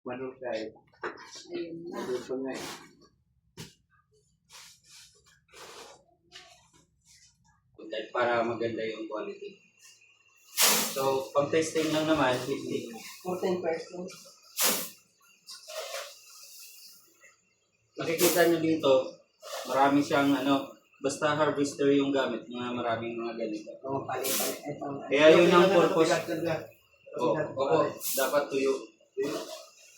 Manukay. Ayun na. Gusto nga eh. Para maganda yung quality. So, pag testing lang naman, 50. 14%. Nakikita nyo dito, marami siyang basta harvester yung gamit, maraming mga ganito. Oo, palit-palit. Kaya yun ang purpose. Oo, dapat tuyo.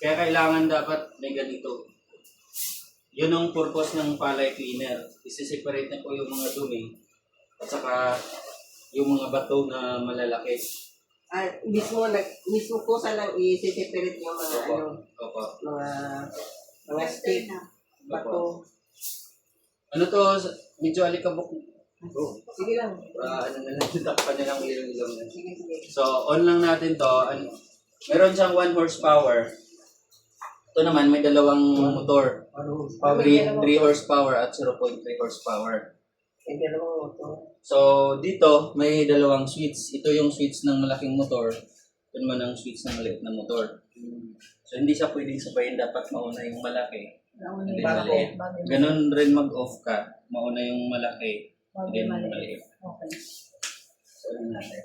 Kaya kailangan dapat may ganito. Yun ang purpose ng palay cleaner. Isi-separate na po yung mga dumi at saka yung mga bato na malalaki. Mismo po sa lang i-separate yung mga Opo. mga stick, bato. Ano to, medyo alikabok. Sige lang. Takpan na lang ilang na. Sige. So, on lang natin to. Meron siyang 1 horsepower. Ito naman, may dalawang motor. 3 horsepower at 0.3 horsepower. May dalawang motor. So, dito, may dalawang switch. Ito yung switch ng malaking motor. Ito naman ang switch ng maliit na motor. So, hindi siya pwedeng sabayin. Dapat mauna yung malaki. And then maliit. Ganun rin mag-off ka. Mauna yung malaki. And then maliit. Okay. So, ano natin?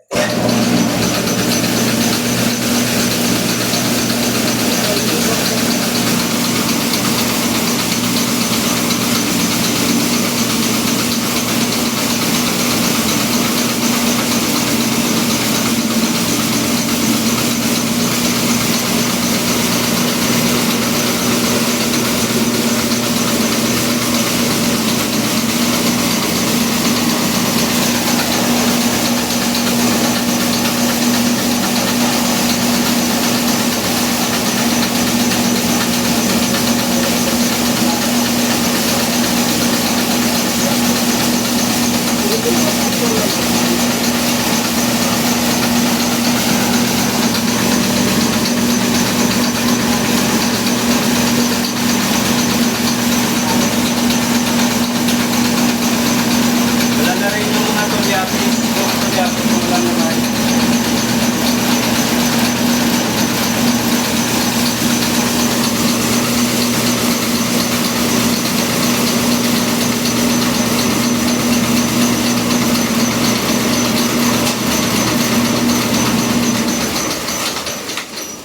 Wala na rin yung mga tulyapis. Yung tulyapis mo lang naman.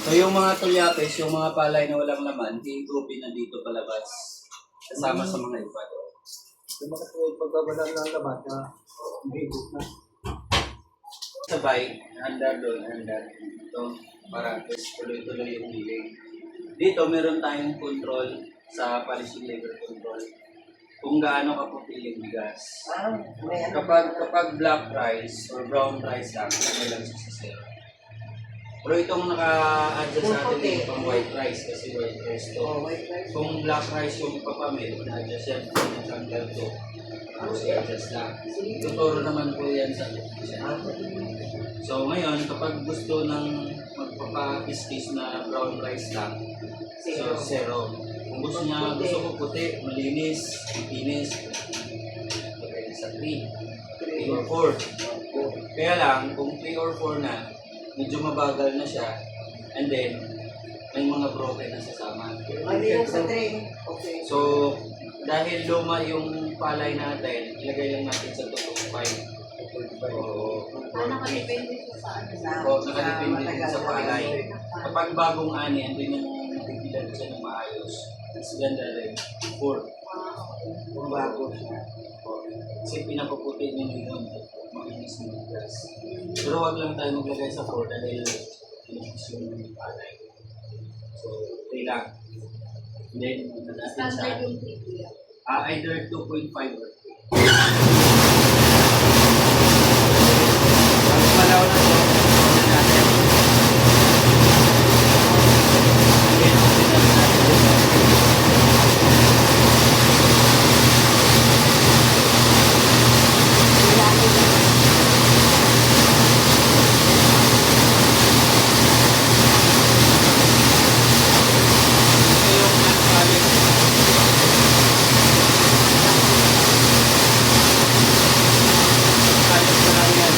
So yung mga tulyapis, yung mga palay na walang laman, i-groupin na dito palabas. Kasama sa mga iba. Yung mga pagbabalang ng labat na mahigit na. Sabay, handa doon, handa dito. Para tuloy-tuloy yung healing. Dito, meron tayong control sa polishing lever control. Kung gaano kaputi yung bigas. May Kapag black rice or brown rice lang, ano lang siya sa zero. Pero itong naka-adjust sa atin dito pang white rice kasi white rice to. white rice. Kung black rice yung ipapamit, na-adjust yan kung tanggal to. Tapos i-adjust lang. Tuturo naman po yan sa So ngayon, kapag gusto ng magpapakis-kis na brown rice lang, so zero. Kung gusto niya, gusto ko puti, malinis, ipinis, pwede sa 3 or 4. Kaya lang, kung 3 or 4 na, medyo mabagal na siya, and then, may mga broken na sasama. Mali yung sa tray. Okay. So, dahil luma yung palay natin, ilagay lang natin sa 2.5. Nakadepende sa ano. O, nakadepende din sa palay. Kapag bagong ani, andun yung natigilan siya ng maayos. Mas ganda rin. 4. Kung bago siya. Kasi pinapaputi niyo yun. Makinis ng gas. Pero wag lang tayo maglagay sa 4 dahil inis yung palay. So, okay lang. Then, natin sa Standard yung trivia. either 2.5 or 3. Pag malaw na to, tignan natin. Again, tignan natin dito. Ito yung nagpalit. Palit ko lang yan.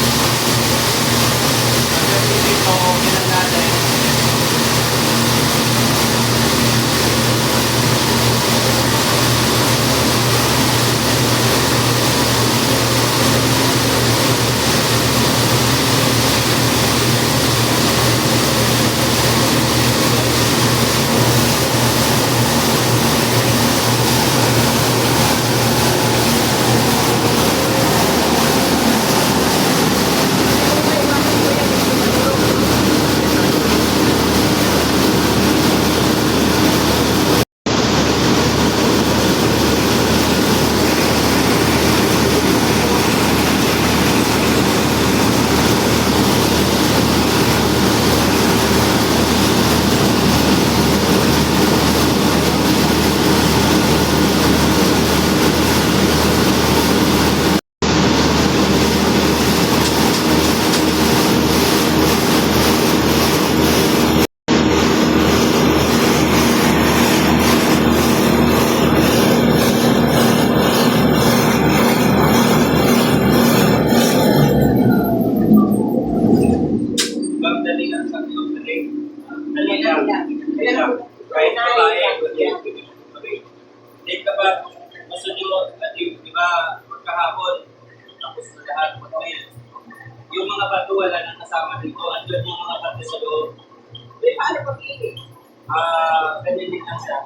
okay lang. Kahit babae, okay. Then kapag gusto nyo, di ba, magkahapon, tapos na lahat, ngayon, yung mga bato wala nang kasama dito, andun yung mga bato sa loob. Paano pag-ibig? Ganyan din lang siya.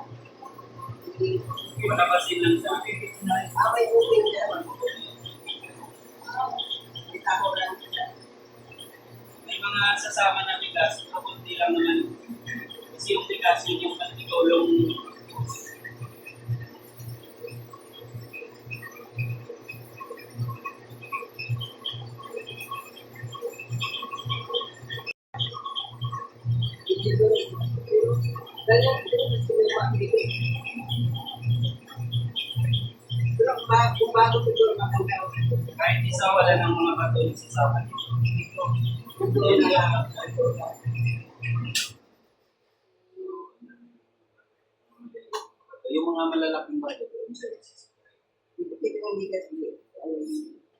Palabasin lang siya. May bukid na naman. Itaho lang siya. May mga sasama na bigas, kapunti lang naman. Kasi yung bigas yun yung pagtitulong. Ganyan din sa mga bibig. Pero kung bago siguro makagawa. Kahit isa wala ng mga bato yung sasama dito. Yun lang. Yung mga malalaking bato doon sa Hindi ko hindi kasi